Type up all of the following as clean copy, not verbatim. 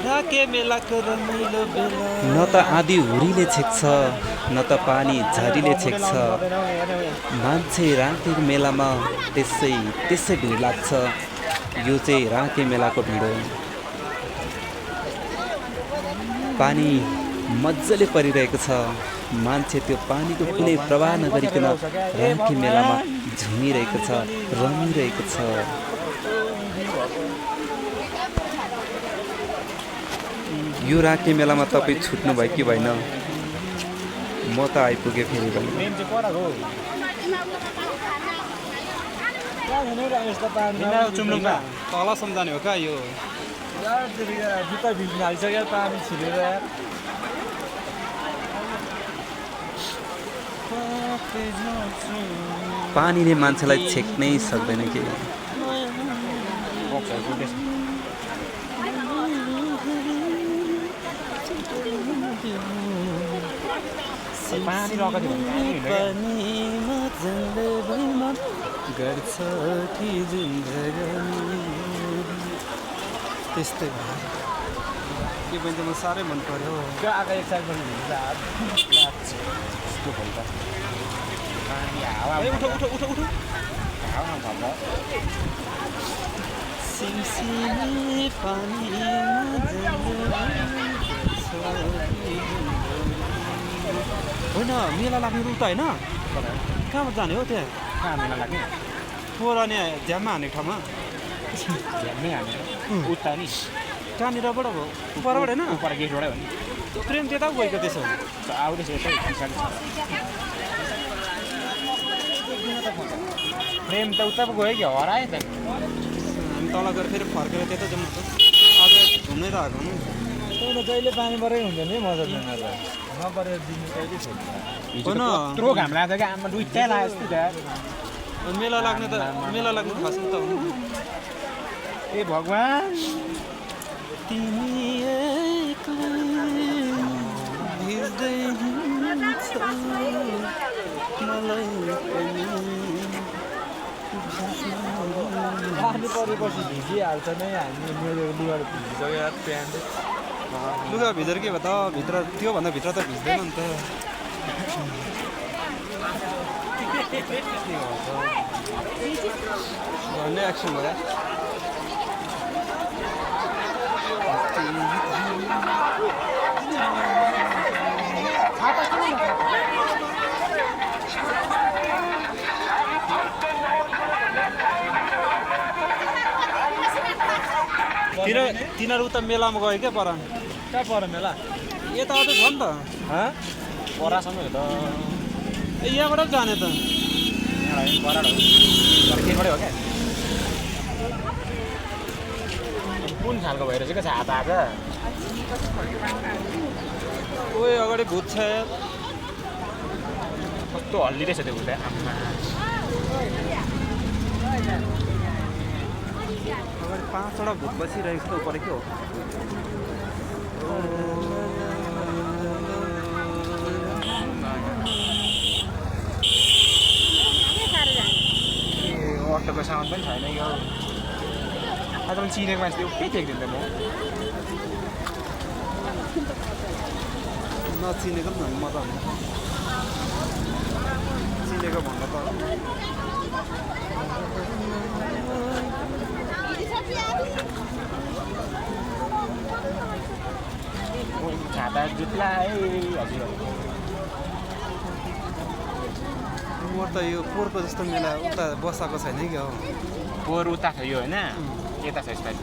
राके मेलाको रमाइलो बेला न त आँधी हुरीले छेक्छ न त पानी झरीले छेक्छ मान्छे राके मेलामा त्यसै भिड लाग्छ यो चाहिँ राके मेलाको भिड हो पानी मजाले परिरहेको छ मान्छे त्यो पानीको कुनै प्रवाह नगरिकन राके मेलामा झुमिरहेको छ रमिरहेको छ यो राके मेलामा तपाईँ छुट्नु भयो कि भएन म त आइपुगेँ फेरि पनि तल सम्झाने हो क्या यो पानीले मान्छेलाई छेक्नै सक्दैन कि त्यस्तै के भन्छ म साह्रै मन पर्यो उठो उठो उठो होइन मेला लाग्ने रुट होइन कहाँबाट जाने हो त्यहाँ कहाँ मेला लाग्ने पोरा नि झ्याममा हानेको ठाउँमा झ्याम्मै हानेर उता नि कहाँनिरबाट भयो परबाट होइन पर गेटबाटै हो नि ट्रेन त्यता गएको त्यसो आउँदैछ यतै पछाडि प्रेम त उता पो गयो कि हरायो त हामी तल गएर फेरि फर्केर त्यता जाउँ त आज घुम्नै त आएको त जहिले पानीबाटै हुन्छ नि मजा नपरेर दिनु कहिले छैन होइन यत्रो घाम लाग्छ क्या आमा दुइटै लाग्यो जस्तो त मेला लाग्ने खास त हो ए भगवान् तिमी एक्लै भिज्दै हिँड्छौ मलाई पनि पानी परेपछि भिजिहाल्छ नै हामी मेरो लुगाहरू भिजिसक्यो यार प्यान्ट लुगा भिजेर के भयो त भित्र त्योभन्दा भित्र त भिज्दैन नि त भन्ने एक्सन भयो तिनीहरू उता मेलामा गयो क्या पर कहाँ पर मेला यता त छ नि त परासँग हो त ए यहाँबाट पो जाने त पराड हो तर केबाटै हो क्या कुन खालको भएर चाहिँ क्या छाता आज ओए अगाडि भूत छ यार कस्तो हल्लिरहेछ त्यो भूत आम्मा अगाडि 5वटा भूत बसिरहेको छ परे के हो अटोको सामान पनि छैन यो आज मैले चिनेको मान्छे उठै देख्दैन त म नचिनेको पनि झन् मजा हुन्छ चिनेको भन्दा त छाता जुत्ला है हजुर म त यो पोहोरको जस्तो मेला उता बसाएको छैन कि हो पोहोर उता छ यो होइन यता छ यसपालि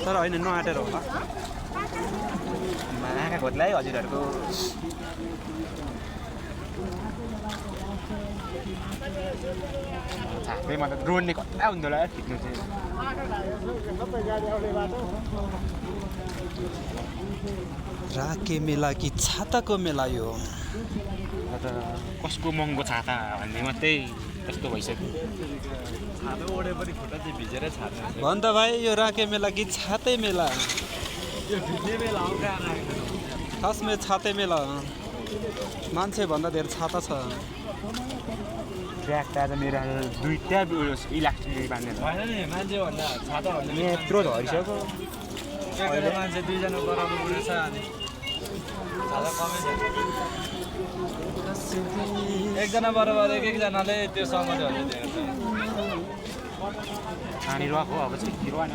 तर होइन नआँटेर होला आँखा खोज्ला है हजुरहरूको छातैमा त ड्रोनले कता हुन्थ्यो होला खिच्नु चाहिँ राके मेला कि छाताको मेला यो त कसको महँगो छाता भन्ने मात्रै त्यस्तो भइसक्यो छाता ओढे पनि खुट्टा चाहिँ भिजेरै छाता भन् त भाइ यो राके मेला कि छाते मेला यो भिज्ने बेला हो कहाँ खासमा छाते मेला मान्छे भन्दा धेरै छाता छ ब्याग त आज मेरो आज दुईटा इलास्टिक बाँधेर होइन नि मान्छे भन्दा छाता भन्दा यत्रो झरिसक्यो एकजना मान्छे दुईजना बराबर पुगेछ अनि छाता कमै छ एकजना बराबर एकजनाले त्यो समाजहरू दिएको छ पानी रुवाको अब चाहिँ रुवा न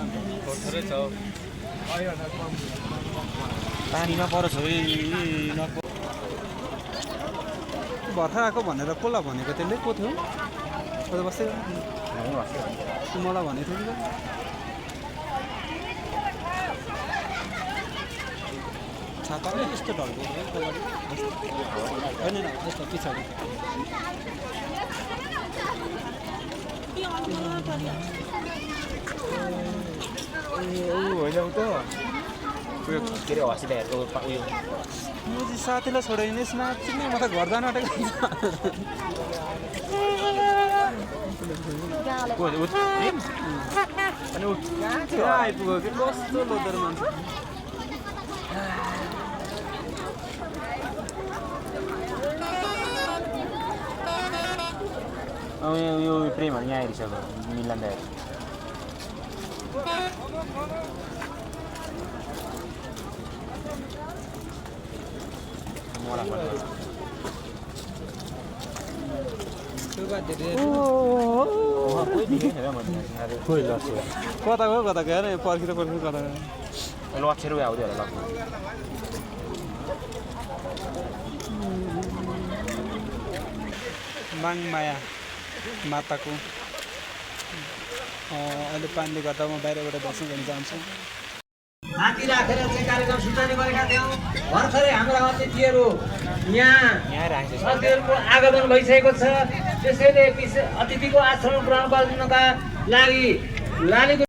थोरै छ पानी नपरोस् है भर्खर आएको भनेर कसलाई भनेको त्यसले को थियो अझ बस्दै मलाई भनेको थियो नि त छाता पनि यस्तो ढल्को होइन यस्तो पछाडि होइन त उयो के अरे हस्पिटलहरूको उयो म चाहिँ साथीलाई छोडाइदिनुहोस् न चिन्ने म त घर जान आँटेको कहाँ आइपुग्यो कि कस्तो लोदर मान्छे यो प्रेमहरू यहाँ आइसक्यो मिलन दाइहरू कता गयो हेर पर्खेर कता गयो लक्षर उयो आउँदै होला माङमाया माताको अहिले पानीले गर्दा म बाहिरबाट दर्शन गर्न चाहन्छु माथि राखेर चाहिँ कार्यक्रम सञ्चालन गरेका थियौँ भर्खरै हाम्रा अतिथिहरू यहाँ अतिथिहरूको आगमन भइसकेको छ त्यसैले अतिथिको आश्रम ग्रहण गर्नका लागि लालीको